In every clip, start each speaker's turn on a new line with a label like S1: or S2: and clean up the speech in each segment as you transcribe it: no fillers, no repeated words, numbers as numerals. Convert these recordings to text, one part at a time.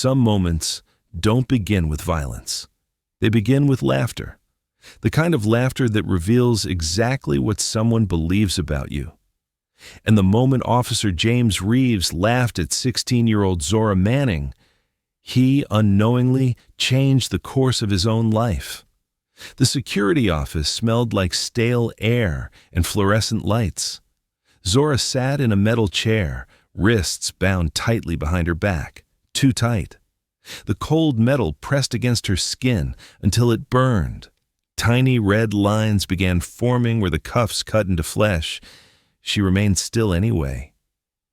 S1: Some moments don't begin with violence. They begin with laughter. The kind of laughter that reveals exactly what someone believes about you. And the moment Officer James Reeves laughed at 16-year-old Zora Manning, he unknowingly changed the course of his own life. The security office smelled like stale air and fluorescent lights. Zora sat in a metal chair, wrists bound tightly behind her back, too tight. The cold metal pressed against her skin until it burned. Tiny red lines began forming where the cuffs cut into flesh. She remained still anyway,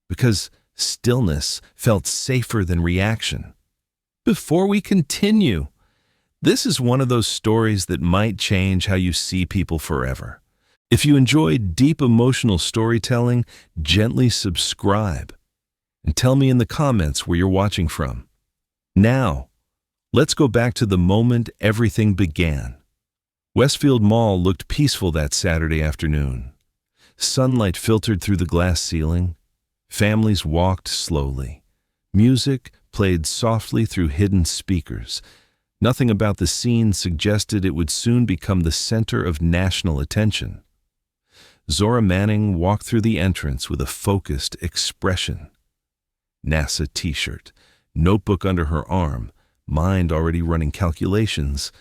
S1: because stillness felt safer than reaction. Before we continue, this is one of those stories that might change how you see people forever. If you enjoy deep emotional storytelling, gently subscribe and tell me in the comments where you're watching from. Now, let's go back to the moment everything began. Westfield Mall looked peaceful that Saturday afternoon. Sunlight filtered through the glass ceiling. Families walked slowly. Music played softly through hidden speakers. Nothing about the scene suggested it would soon become the center of national attention. Zora Manning walked through the entrance with a focused expression. NASA t-shirt, notebook under her arm, mind already running calculations.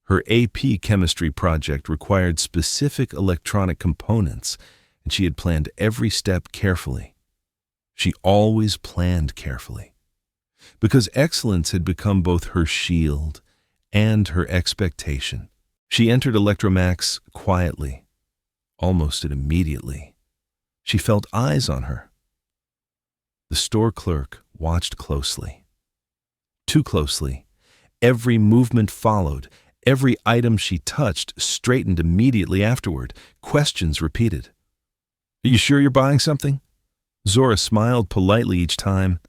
S1: Her AP chemistry project required specific electronic components, and she had planned every step carefully. She always planned carefully, because excellence had become both her shield and her expectation. She entered Electromax quietly, almost immediately. She felt eyes on her. The store clerk watched closely. Too closely. Every movement followed. Every item she touched straightened immediately afterward. Questions repeated. "Are you sure you're buying something?" Zora smiled politely each time,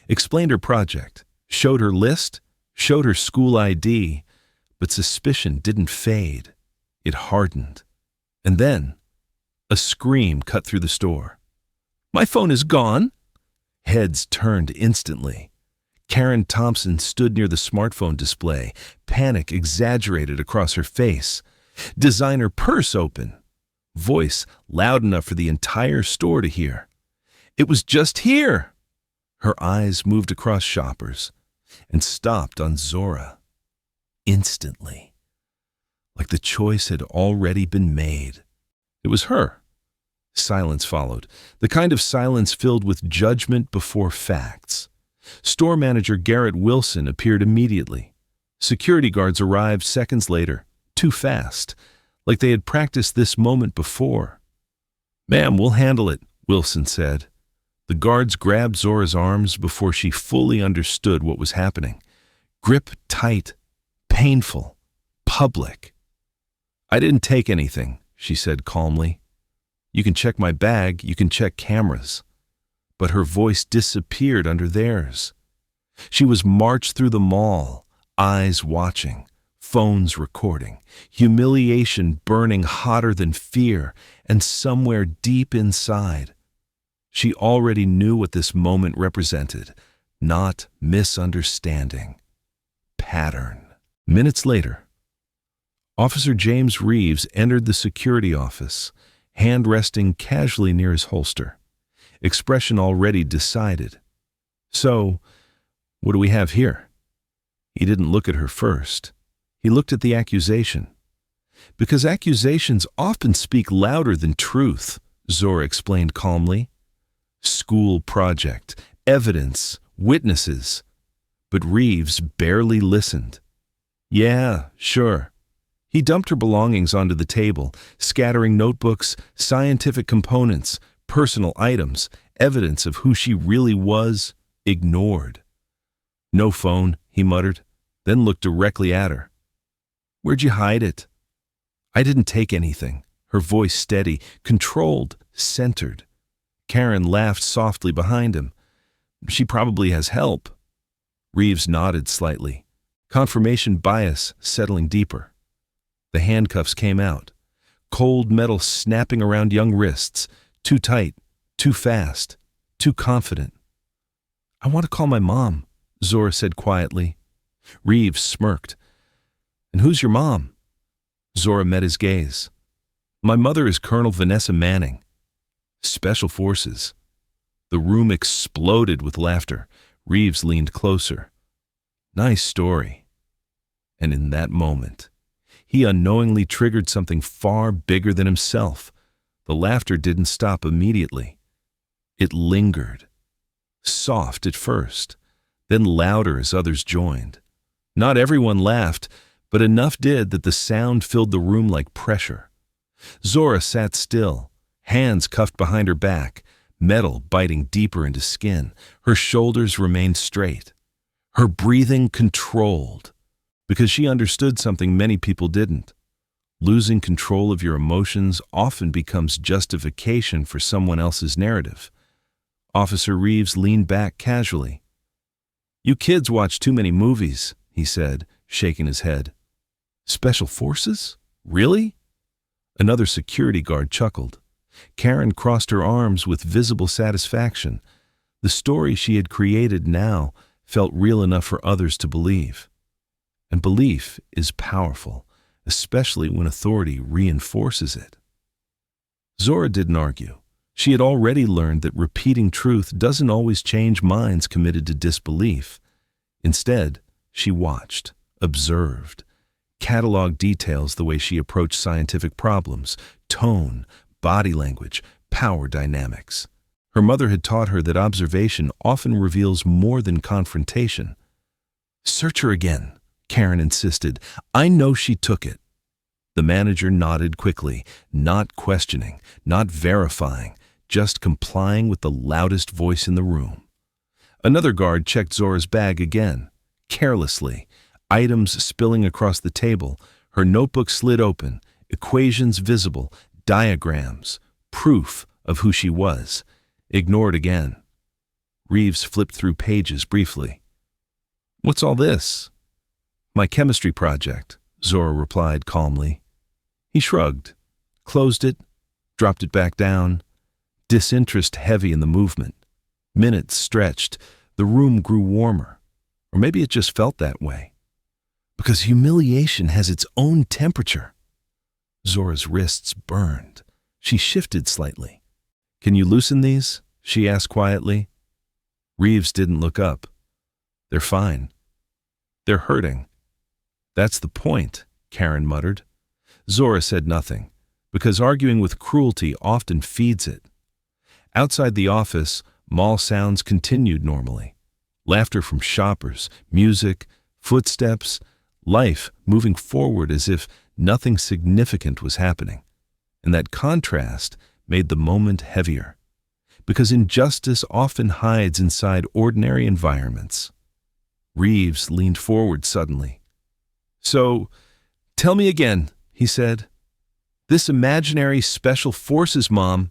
S1: explained her project, showed her list, showed her school ID, but suspicion didn't fade. It hardened. And then, a scream cut through the store. "My phone is gone!" Heads turned instantly. Karen Thompson stood near the smartphone display, panic exaggerated across her face. "Designer purse open!" Voice loud enough for the entire store to hear. "It was just here!" Her eyes moved across shoppers and stopped on Zora. Instantly. Like the choice had already been made. It was her. Silence followed, the kind of silence filled with judgment before facts. Store manager Garrett Wilson appeared immediately. Security guards arrived seconds later, too fast, like they had practiced this moment before. "Ma'am, we'll handle it," Wilson said. The guards grabbed Zora's arms before she fully understood what was happening. Grip tight, painful, public. "I didn't take anything," she said calmly. "You can check my bag, you can check cameras." But her voice disappeared under theirs. She was marched through the mall, eyes watching, phones recording, humiliation burning hotter than fear, and somewhere deep inside, she already knew what this moment represented, not misunderstanding. Pattern. Minutes later, Officer James Reeves entered the security office, hand resting casually near his holster, expression already decided. "So, what do we have here?" He didn't look at her first. He looked at the accusation. "Because accusations often speak louder than truth," Zora explained calmly. "School project, evidence, witnesses." But Reeves barely listened. "Yeah, sure." He dumped her belongings onto the table, scattering notebooks, scientific components, personal items, evidence of who she really was, ignored. "No phone," he muttered, then looked directly at her. "Where'd you hide it?" "I didn't take anything." Her voice steady, controlled, centered. Karen laughed softly behind him. "She probably has help." Reeves nodded slightly. Confirmation bias settling deeper. The handcuffs came out. Cold metal snapping around young wrists. Too tight, too fast, too confident. "I want to call my mom," Zora said quietly. Reeves smirked. And who's your mom? Zora met his gaze. My mother is Colonel Vanessa Manning. Special Forces. The room exploded with laughter. Reeves leaned closer. Nice story. And in that moment, he unknowingly triggered something far bigger than himself. The laughter didn't stop immediately. It lingered. Soft at first, then louder as others joined. Not everyone laughed, but enough did that the sound filled the room like pressure. Zora sat still, hands cuffed behind her back, metal biting deeper into skin. Her shoulders remained straight. Her breathing controlled, because she understood something many people didn't. Losing control of your emotions often becomes justification for someone else's narrative. Officer Reeves leaned back casually. You kids watch too many movies, he said, shaking his head. Special Forces? Really? Another security guard chuckled. Karen crossed her arms with visible satisfaction. The story she had created now felt real enough for others to believe. And belief is powerful, especially when authority reinforces it. Zora didn't argue. She had already learned that repeating truth doesn't always change minds committed to disbelief. Instead, she watched, observed, cataloged details the way she approached scientific problems, tone, body language, power dynamics. Her mother had taught her that observation often reveals more than confrontation. Search her again, Karen insisted. I know she took it. The manager nodded quickly, not questioning, not verifying, just complying with the loudest voice in the room. Another guard checked Zora's bag again, carelessly, items spilling across the table. Her notebook slid open, equations visible, diagrams, proof of who she was. Ignored again. Reeves flipped through pages briefly. What's all this? My chemistry project, Zora replied calmly. He shrugged, closed it, dropped it back down, disinterest heavy in the movement. Minutes stretched, the room grew warmer. Or maybe it just felt that way. Because humiliation has its own temperature. Zora's wrists burned. She shifted slightly. Can you loosen these? She asked quietly. Reeves didn't look up. They're fine. They're hurting. That's the point, Karen muttered. Zora said nothing, because arguing with cruelty often feeds it. Outside the office, mall sounds continued normally. Laughter from shoppers, music, footsteps, life moving forward as if nothing significant was happening. And that contrast made the moment heavier, because injustice often hides inside ordinary environments. Reeves leaned forward suddenly. So, tell me again, he said. This imaginary Special Forces mom,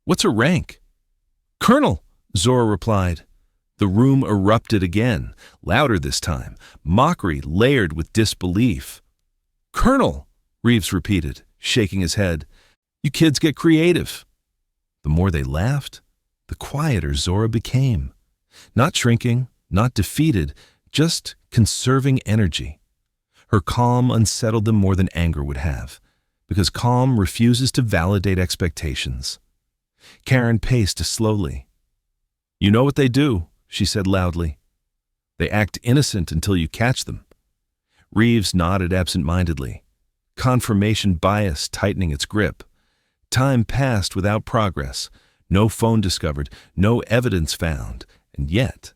S1: what's her rank? Colonel, Zora replied. The room erupted again, louder this time, mockery layered with disbelief. Colonel, Reeves repeated, shaking his head. You kids get creative. The more they laughed, the quieter Zora became. Not shrinking, not defeated, just conserving energy. Her calm unsettled them more than anger would have, because calm refuses to validate expectations. Karen paced slowly. You know what they do, she said loudly. They act innocent until you catch them. Reeves nodded absent-mindedly, confirmation bias tightening its grip. Time passed without progress, no phone discovered, no evidence found, and yet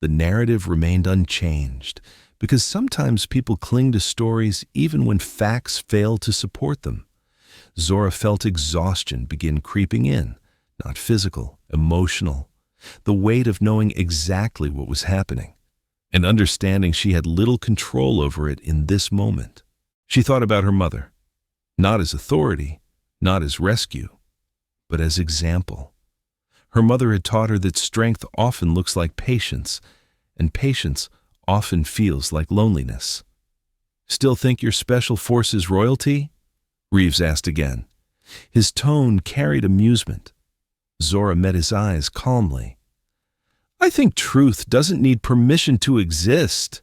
S1: the narrative remained unchanged, because sometimes people cling to stories even when facts fail to support them. Zora felt exhaustion begin creeping in, not physical, emotional, the weight of knowing exactly what was happening, and understanding she had little control over it in this moment. She thought about her mother, not as authority, not as rescue, but as example. Her mother had taught her that strength often looks like patience, and patience often feels like loneliness. Still think you're Special Forces royalty? Reeves asked again. His tone carried amusement. Zora met his eyes calmly. I think truth doesn't need permission to exist.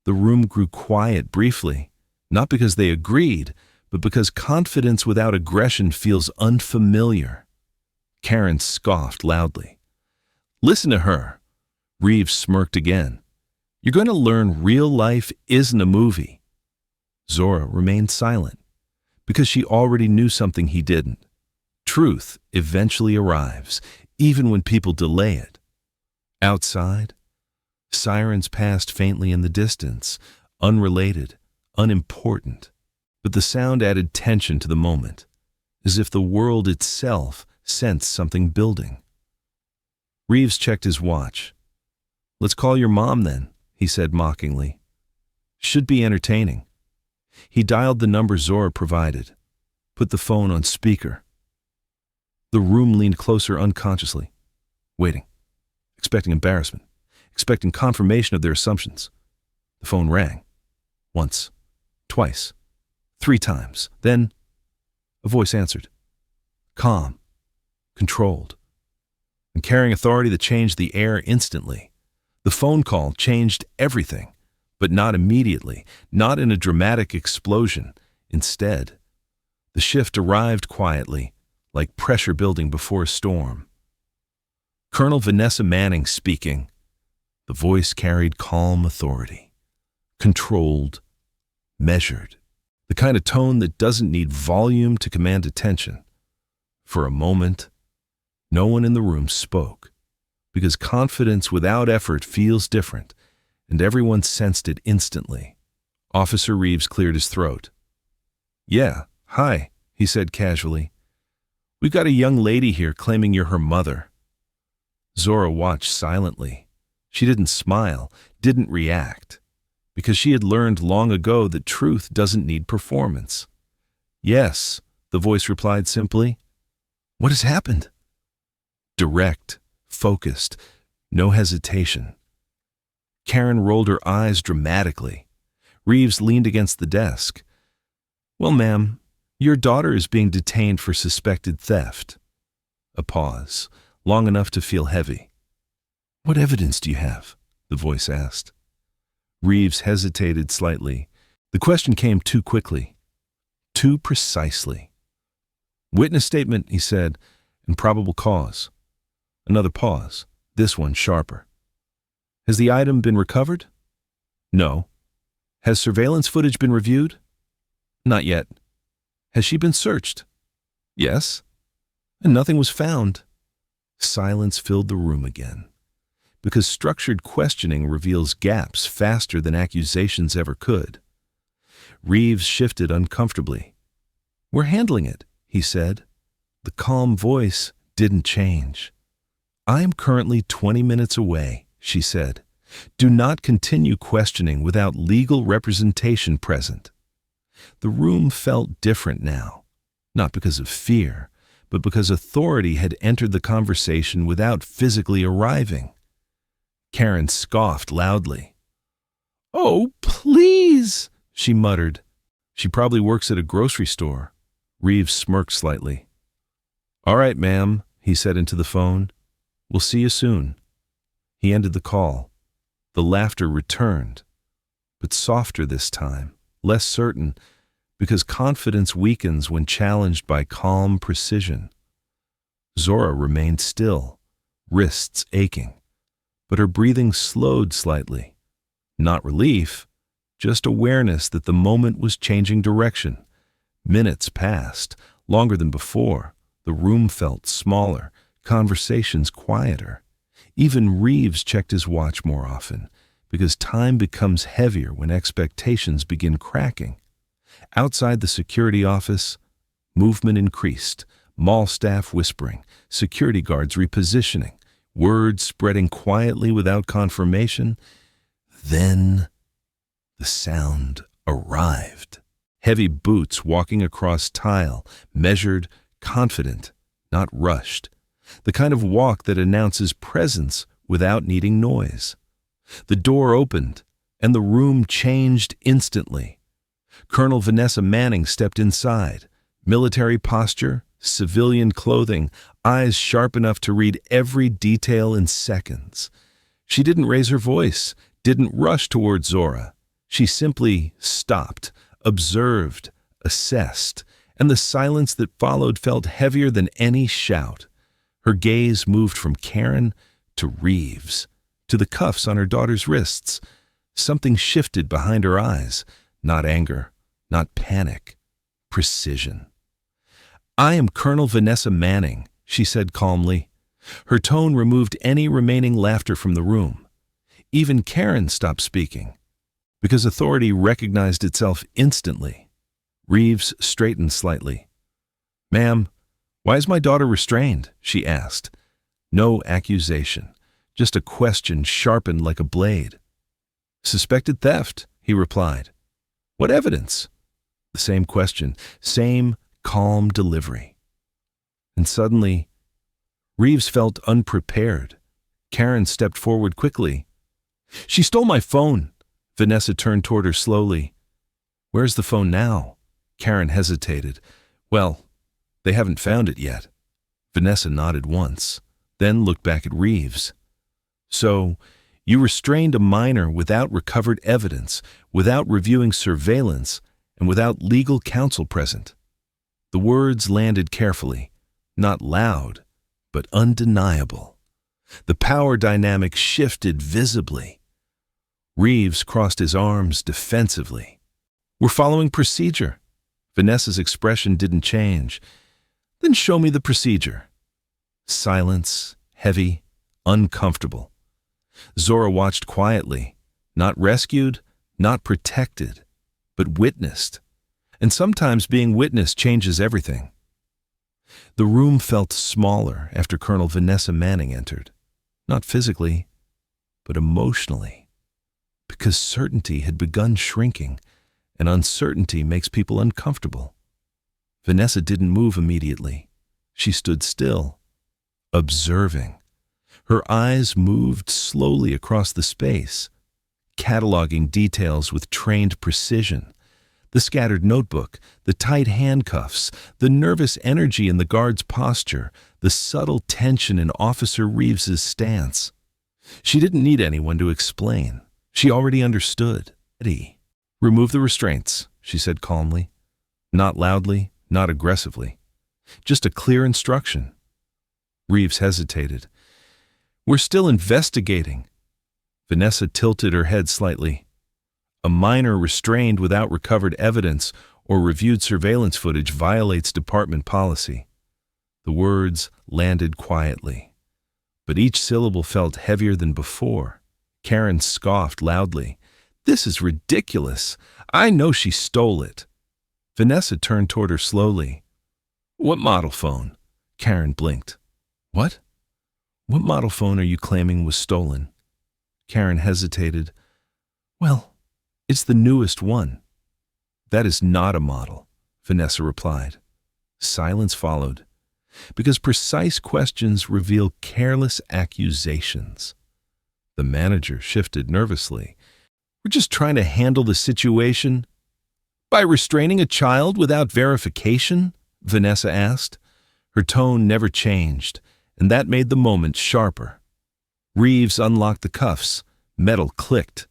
S1: The room grew quiet briefly, not because they agreed, but because confidence without aggression feels unfamiliar. Karen scoffed loudly. Listen to her. Reeves smirked again. You're going to learn real life isn't a movie. Zora remained silent, because she already knew something he didn't. Truth eventually arrives, even when people delay it. Outside, sirens passed faintly in the distance, unrelated, unimportant. But the sound added tension to the moment, as if the world itself sensed something building. Reeves checked his watch. Let's call your mom then, he said mockingly. Should be entertaining. He dialed the number Zora provided, put the phone on speaker. The room leaned closer unconsciously, waiting, expecting embarrassment, expecting confirmation of their assumptions. The phone rang. Once, twice, 3 times. Then, a voice answered. Calm, controlled, and carrying authority that changed the air instantly. The phone call changed everything, but not immediately, not in a dramatic explosion. Instead, the shift arrived quietly, like pressure building before a storm. Colonel Vanessa Manning speaking. The voice carried calm authority, controlled, measured, the kind of tone that doesn't need volume to command attention. For a moment, no one in the room spoke, because confidence without effort feels different, and everyone sensed it instantly. Officer Reeves cleared his throat. Yeah, hi, he said casually. We've got a young lady here claiming you're her mother. Zora watched silently. She didn't smile, didn't react, because she had learned long ago that truth doesn't need performance. Yes, the voice replied simply. What has happened? Direct, focused, no hesitation. Karen rolled her eyes dramatically. Reeves leaned against the desk. Well, ma'am, your daughter is being detained for suspected theft. A pause, long enough to feel heavy. What evidence do you have? The voice asked. Reeves hesitated slightly. The question came too quickly, too precisely. Witness statement, he said, and probable cause. Another pause, this one sharper. Has the item been recovered? No. Has surveillance footage been reviewed? Not yet. Has she been searched? Yes. And nothing was found. Silence filled the room again, because structured questioning reveals gaps faster than accusations ever could. Reeves shifted uncomfortably. We're handling it, he said. The calm voice didn't change. I am currently 20 minutes away, she said. Do not continue questioning without legal representation present. The room felt different now, not because of fear, but because authority had entered the conversation without physically arriving. Karen scoffed loudly. Oh, please, she muttered. She probably works at a grocery store. Reeves smirked slightly. All right, ma'am, he said into the phone. We'll see you soon. He ended the call. The laughter returned, but softer this time, less certain, because confidence weakens when challenged by calm precision. Zora remained still, wrists aching, but her breathing slowed slightly. Not relief, just awareness that the moment was changing direction. Minutes passed, longer than before. The room felt smaller, conversations quieter. Even Reeves checked his watch more often, because time becomes heavier when expectations begin cracking. Outside the security office, movement increased, mall staff whispering, security guards repositioning, words spreading quietly without confirmation. Then the sound arrived. Heavy boots walking across tile, measured, confident, not rushed. The kind of walk that announces presence without needing noise. The door opened, and the room changed instantly. Colonel Vanessa Manning stepped inside, military posture, civilian clothing, eyes sharp enough to read every detail in seconds. She didn't raise her voice, didn't rush toward Zora. She simply stopped, observed, assessed, and the silence that followed felt heavier than any shout. Her gaze moved from Karen to Reeves, to the cuffs on her daughter's wrists. Something shifted behind her eyes, not anger, not panic, precision. "I am Colonel Vanessa Manning," she said calmly. Her tone removed any remaining laughter from the room. Even Karen stopped speaking, because authority recognized itself instantly. Reeves straightened slightly. "Ma'am, why is my daughter restrained?" she asked. No accusation, just a question sharpened like a blade. "Suspected theft," he replied. "What evidence?" The same question, same calm delivery. And suddenly, Reeves felt unprepared. Karen stepped forward quickly. "She stole my phone." Vanessa turned toward her slowly. "Where's the phone now?" Karen hesitated. "Well, they haven't found it yet." Vanessa nodded once, then looked back at Reeves. "So, you restrained a minor without recovered evidence, without reviewing surveillance, and without legal counsel present." The words landed carefully, not loud, but undeniable. The power dynamic shifted visibly. Reeves crossed his arms defensively. "We're following procedure." Vanessa's expression didn't change. "Then show me the procedure." Silence, heavy, uncomfortable. Zora watched quietly, not rescued, not protected, but witnessed. And sometimes being witnessed changes everything. The room felt smaller after Colonel Vanessa Manning entered. Not physically, but emotionally. Because certainty had begun shrinking, and uncertainty makes people uncomfortable. Vanessa didn't move immediately. She stood still, observing. Her eyes moved slowly across the space, cataloging details with trained precision. The scattered notebook, the tight handcuffs, the nervous energy in the guard's posture, the subtle tension in Officer Reeves's stance. She didn't need anyone to explain. She already understood. "Remove the restraints," she said calmly. Not loudly, not aggressively. Just a clear instruction. Reeves hesitated. "We're still investigating." Vanessa tilted her head slightly. "A minor restrained without recovered evidence or reviewed surveillance footage violates department policy." The words landed quietly, but each syllable felt heavier than before. Karen scoffed loudly. "This is ridiculous. I know she stole it." Vanessa turned toward her slowly. "What model phone?" Karen blinked. "What? What model phone are you claiming was stolen?" Karen hesitated. "Well, it's the newest one." "That is not a model," Vanessa replied. Silence followed, because precise questions reveal careless accusations. The manager shifted nervously. "We're just trying to handle the situation." "By restraining a child without verification?" Vanessa asked. Her tone never changed, and that made the moment sharper. Reeves unlocked the cuffs. Metal clicked.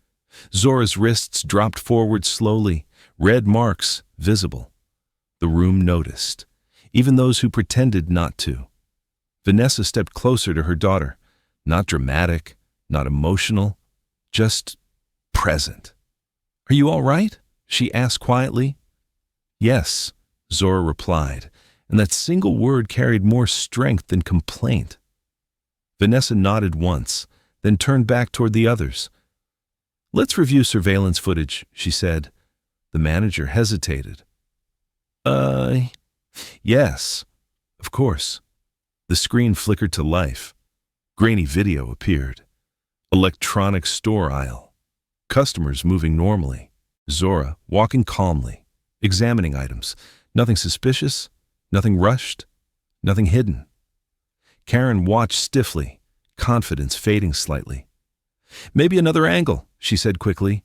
S1: Zora's wrists dropped forward slowly, red marks visible. The room noticed, even those who pretended not to. Vanessa stepped closer to her daughter, not dramatic, not emotional, just present. "Are you all right?" she asked quietly. "Yes," Zora replied, and that single word carried more strength than complaint. Vanessa nodded once, then turned back toward the others. "Let's review surveillance footage," she said. The manager hesitated. Yes, of course." The screen flickered to life. Grainy video appeared. Electronic store aisle. Customers moving normally. Zora walking calmly, examining items. Nothing suspicious, nothing rushed, nothing hidden. Karen watched stiffly, confidence fading slightly. "Maybe another angle," she said quickly.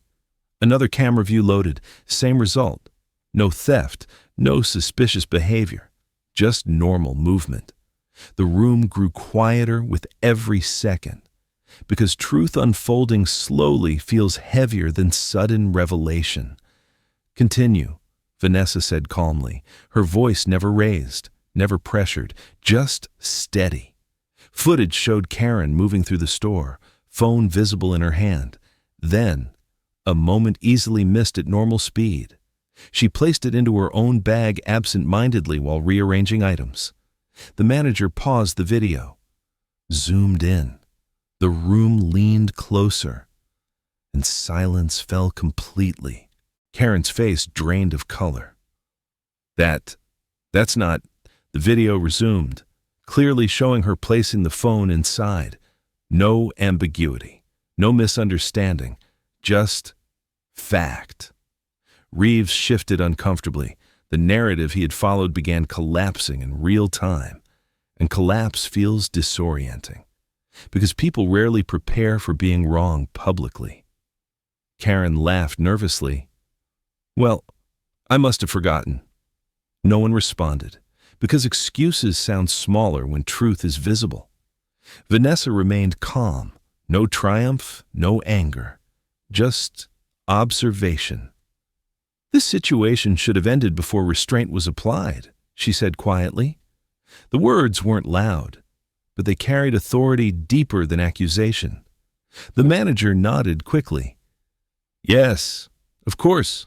S1: Another camera view loaded. Same result. No theft, no suspicious behavior. just normal movement. The room grew quieter with every second, because truth unfolding slowly feels heavier than sudden revelation. "Continue," Vanessa said calmly, her voice never raised, never pressured, just steady. Footage showed Karen moving through the store, phone visible in her hand. Then, a moment easily missed at normal speed. She placed it into her own bag absent-mindedly while rearranging items. The manager paused the video, zoomed in. The room leaned closer, and silence fell completely. Karen's face drained of color. That's not... The video resumed, clearly showing her placing the phone inside. No ambiguity, no misunderstanding, just fact. Reeves shifted uncomfortably. The narrative he had followed began collapsing in real time, and collapse feels disorienting, because people rarely prepare for being wrong publicly. Karen laughed nervously. "Well, I must have forgotten." No one responded, because excuses sound smaller when truth is visible. Vanessa remained calm, no triumph, no anger, just observation. "This situation should have ended before restraint was applied," she said quietly. The words weren't loud, but they carried authority deeper than accusation. The manager nodded quickly. "Yes, of course."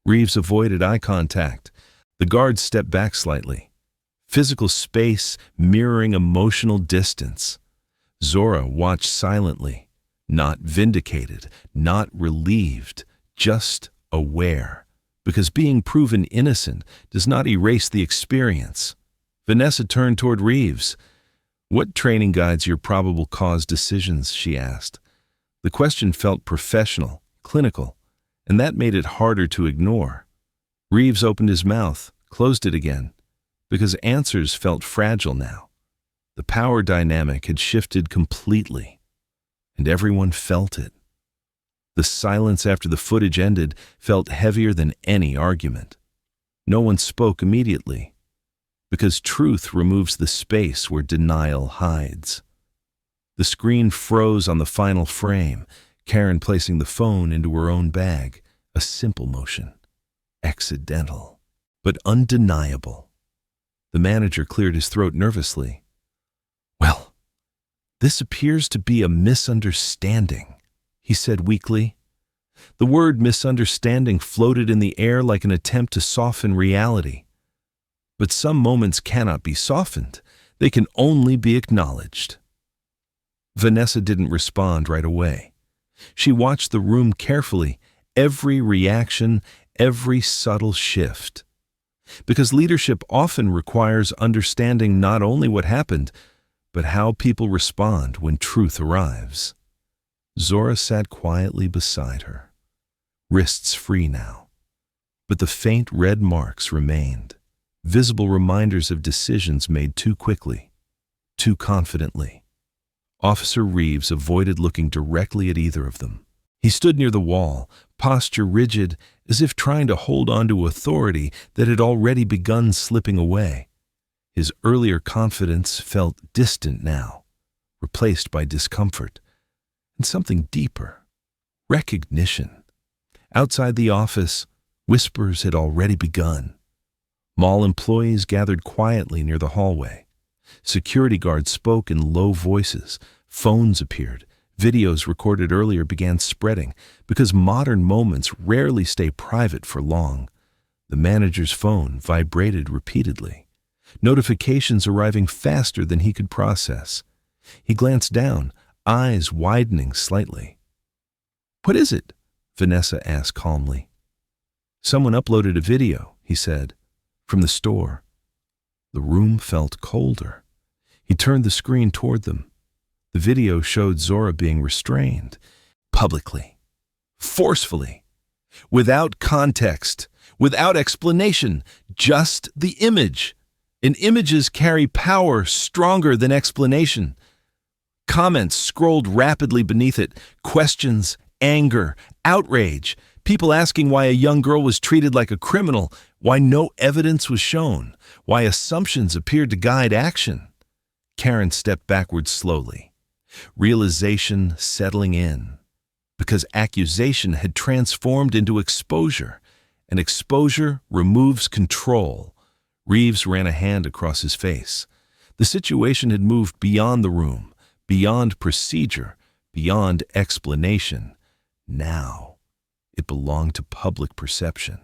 S1: Reeves avoided eye contact. The guard stepped back slightly. Physical space mirroring emotional distance. Zora watched silently, not vindicated, not relieved, just aware, because being proven innocent does not erase the experience. Vanessa turned toward Reeves. "What training guides your probable cause decisions?" she asked. The question felt professional, clinical, and that made it harder to ignore. Reeves opened his mouth, closed it again, because answers felt fragile now. The power dynamic had shifted completely, and everyone felt it. The silence after the footage ended felt heavier than any argument. No one spoke immediately, because truth removes the space where denial hides. The screen froze on the final frame, Karen placing the phone into her own bag, a simple motion, accidental, but undeniable. The manager cleared his throat nervously. "Well, this appears to be a misunderstanding," he said weakly. The word misunderstanding floated in the air like an attempt to soften reality. But some moments cannot be softened. They can only be acknowledged. Vanessa didn't respond right away. She watched the room carefully, every reaction, every subtle shift. Because leadership often requires understanding not only what happened, but how people respond when truth arrives. Zora sat quietly beside her, wrists free now. But the faint red marks remained, visible reminders of decisions made too quickly, too confidently. Officer Reeves avoided looking directly at either of them. He stood near the wall, posture rigid, as if trying to hold on to authority that had already begun slipping away. His earlier confidence felt distant now, replaced by discomfort, and something deeper, recognition. Outside the office, whispers had already begun. Mall employees gathered quietly near the hallway. Security guards spoke in low voices. Phones appeared. Videos recorded earlier began spreading, because modern moments rarely stay private for long. The manager's phone vibrated repeatedly, notifications arriving faster than he could process. He glanced down, eyes widening slightly. "What is it?" Vanessa asked calmly. "Someone uploaded a video," he said, "from the store." The room felt colder. He turned the screen toward them. The video showed Zora being restrained, publicly, forcefully, without context, without explanation, just the image. And images carry power stronger than explanation. Comments scrolled rapidly beneath it, questions, anger, outrage. People asking why a young girl was treated like a criminal, why no evidence was shown, why assumptions appeared to guide action. Karen stepped backwards slowly, realization settling in, because accusation had transformed into exposure, and exposure removes control. Reeves ran a hand across his face. The situation had moved beyond the room, beyond procedure, beyond explanation. Now, it belonged to public perception.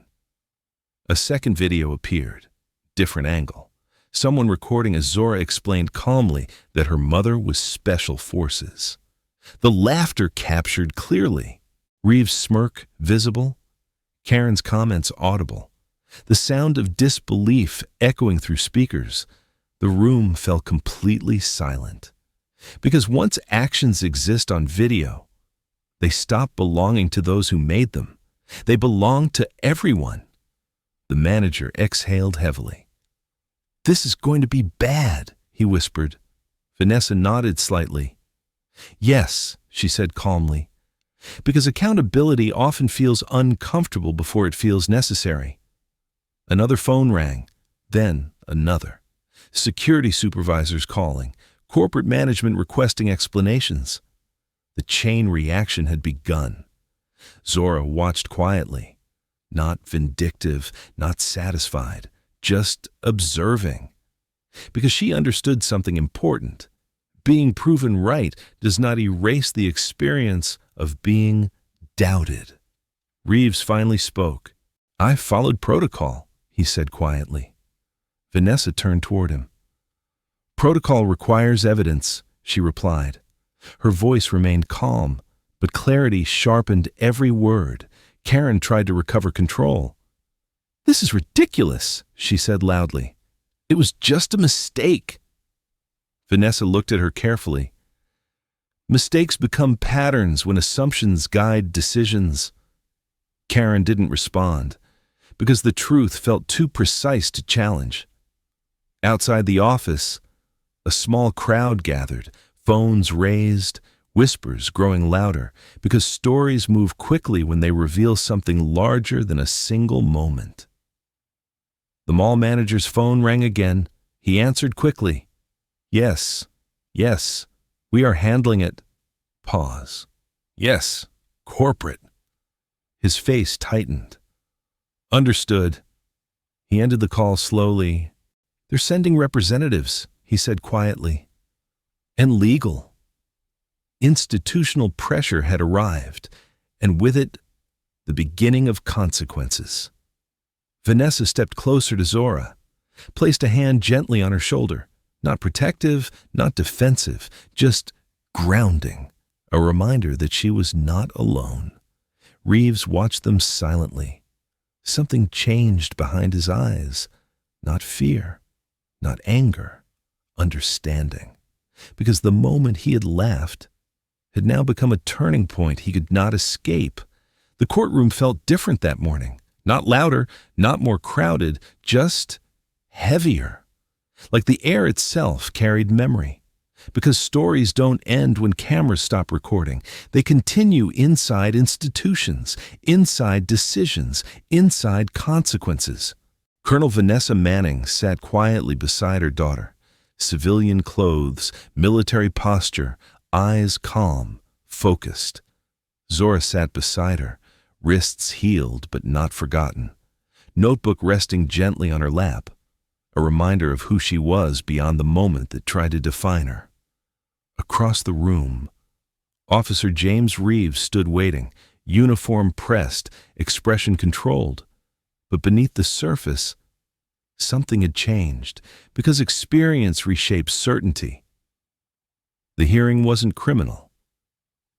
S1: A second video appeared, different angle. Someone recording as Zora explained calmly that her mother was special forces. The laughter captured clearly. Reeves' smirk visible. Karen's comments audible. The sound of disbelief echoing through speakers. The room fell completely silent. Because once actions exist on video, they stop belonging to those who made them. They belong to everyone. The manager exhaled heavily. "This is going to be bad," he whispered. Vanessa nodded slightly. "Yes," she said calmly, because accountability often feels uncomfortable before it feels necessary. Another phone rang, then another. Security supervisors calling, corporate management requesting explanations. The chain reaction had begun. Zora watched quietly, not vindictive, not satisfied, just observing. Because she understood something important. Being proven right does not erase the experience of being doubted. Reeves finally spoke. "I followed protocol," he said quietly. Vanessa turned toward him. "Protocol requires evidence," she replied. Her voice remained calm, but clarity sharpened every word. Karen tried to recover control. "This is ridiculous," she said loudly. "It was just a mistake." Vanessa looked at her carefully. Mistakes become patterns when assumptions guide decisions. Karen didn't respond, because the truth felt too precise to challenge. Outside the office, a small crowd gathered, phones raised, whispers growing louder, because stories move quickly when they reveal something larger than a single moment. The mall manager's phone rang again. He answered quickly. Yes, we are handling it." Pause. "Yes, corporate." His face tightened. "Understood." He ended the call slowly. "They're sending representatives," he said quietly. "And legal." Institutional pressure had arrived, and with it, the beginning of consequences. Vanessa stepped closer to Zora, placed a hand gently on her shoulder, not protective, not defensive, just grounding, a reminder that she was not alone. Reeves watched them silently. Something changed behind his eyes, not fear, not anger, understanding, because the moment he had laughed had now become a turning point he could not escape. The courtroom felt different that morning. Not louder, not more crowded, just heavier. Like the air itself carried memory. Because stories don't end when cameras stop recording. They continue inside institutions, inside decisions, inside consequences. Colonel Vanessa Manning sat quietly beside her daughter. Civilian clothes, military posture, eyes calm, focused. Zora sat beside her, wrists healed but not forgotten. Notebook resting gently on her lap, a reminder of who she was beyond the moment that tried to define her. Across the room, Officer James Reeves stood waiting, uniform pressed, expression controlled. But beneath the surface, something had changed, because experience reshapes certainty. The hearing wasn't criminal.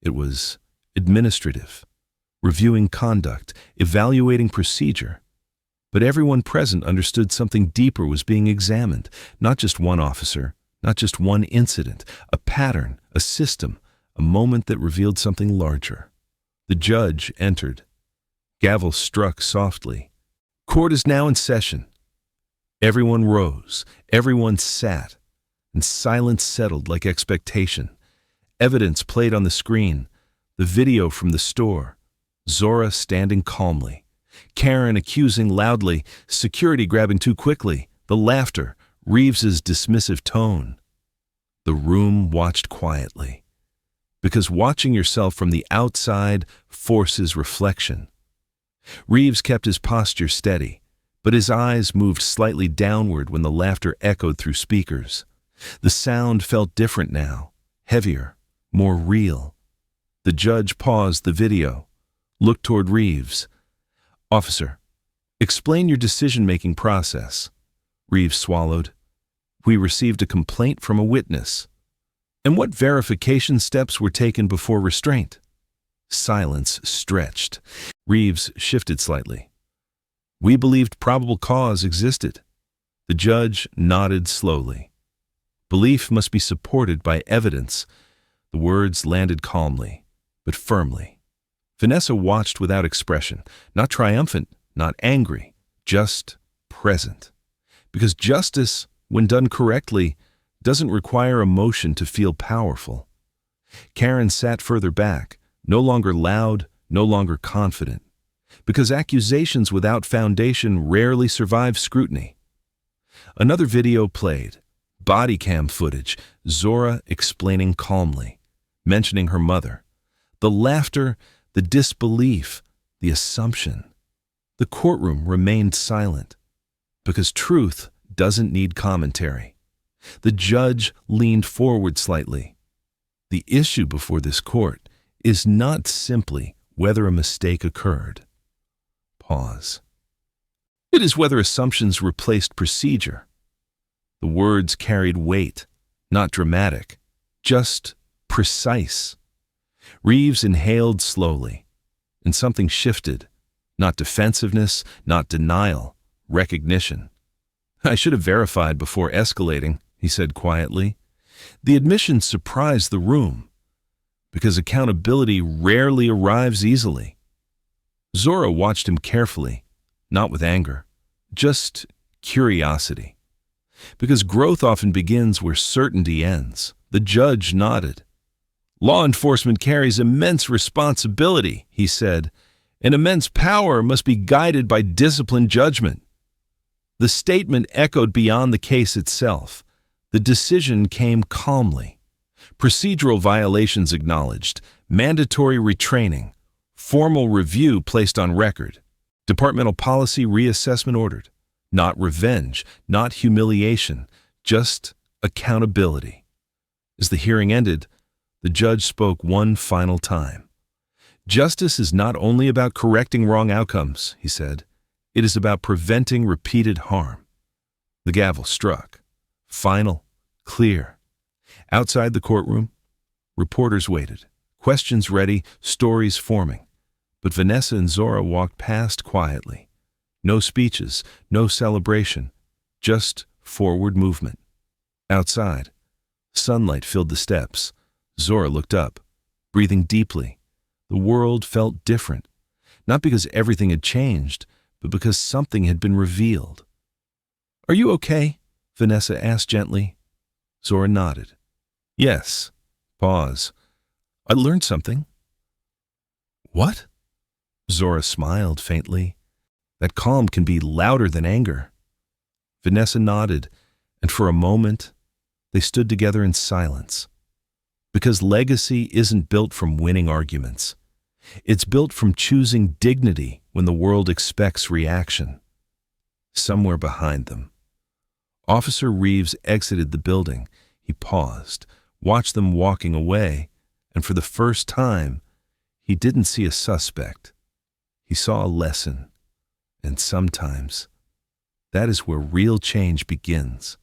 S1: It was administrative, reviewing conduct, evaluating procedure. But everyone present understood something deeper was being examined, not just one officer, not just one incident, a pattern, a system, a moment that revealed something larger. The judge entered. Gavel struck softly. "Court is now in session." Everyone rose, everyone sat, and silence settled like expectation. Evidence played on the screen, the video from the store. Zora standing calmly, Karen accusing loudly, security grabbing too quickly, the laughter, Reeves's dismissive tone. The room watched quietly, because watching yourself from the outside forces reflection. Reeves kept his posture steady, but his eyes moved slightly downward when the laughter echoed through speakers. The sound felt different now, heavier, more real. The judge paused the video, looked toward Reeves. "Officer, explain your decision-making process." Reeves swallowed. "We received a complaint from a witness." "And what verification steps were taken before restraint?" Silence stretched. Reeves shifted slightly. "We believed probable cause existed." The judge nodded slowly. "Belief must be supported by evidence." The words landed calmly, but firmly. Vanessa watched without expression, not triumphant, not angry, just present. Because justice, when done correctly, doesn't require emotion to feel powerful. Karen sat further back, no longer loud, no longer confident. Because accusations without foundation rarely survive scrutiny. Another video played, body cam footage, Zora explaining calmly, mentioning her mother. The laughter, the disbelief, the assumption. The courtroom remained silent, because truth doesn't need commentary. The judge leaned forward slightly. "The issue before this court is not simply whether a mistake occurred." Pause. "It is whether assumptions replaced procedure." The words carried weight, not dramatic, just precise. Reeves inhaled slowly, and something shifted, not defensiveness, not denial, recognition. "I should have verified before escalating," he said quietly. The admission surprised the room, because accountability rarely arrives easily. Zora watched him carefully, not with anger, just curiosity. Because growth often begins where certainty ends. The judge nodded. "Law enforcement carries immense responsibility," he said, "and immense power must be guided by disciplined judgment." The statement echoed beyond the case itself. The decision came calmly. Procedural violations acknowledged, mandatory retraining, formal review placed on record, departmental policy reassessment ordered. Not revenge, not humiliation, just accountability. As the hearing ended, the judge spoke one final time. "Justice is not only about correcting wrong outcomes," he said. "It is about preventing repeated harm." The gavel struck. Final, clear. Outside the courtroom, reporters waited, questions ready, stories forming. But Vanessa and Zora walked past quietly. No speeches, no celebration, just forward movement. Outside, sunlight filled the steps. Zora looked up, breathing deeply. The world felt different, not because everything had changed, but because something had been revealed. "Are you okay?" Vanessa asked gently. Zora nodded. "Yes." Pause. "I learned something." "What?" Zora smiled faintly. "That calm can be louder than anger." Vanessa nodded, and for a moment, they stood together in silence. Because legacy isn't built from winning arguments. It's built from choosing dignity when the world expects reaction. Somewhere behind them, Officer Reeves exited the building. He paused, watched them walking away, and for the first time, he didn't see a suspect. He saw a lesson. And sometimes, that is where real change begins.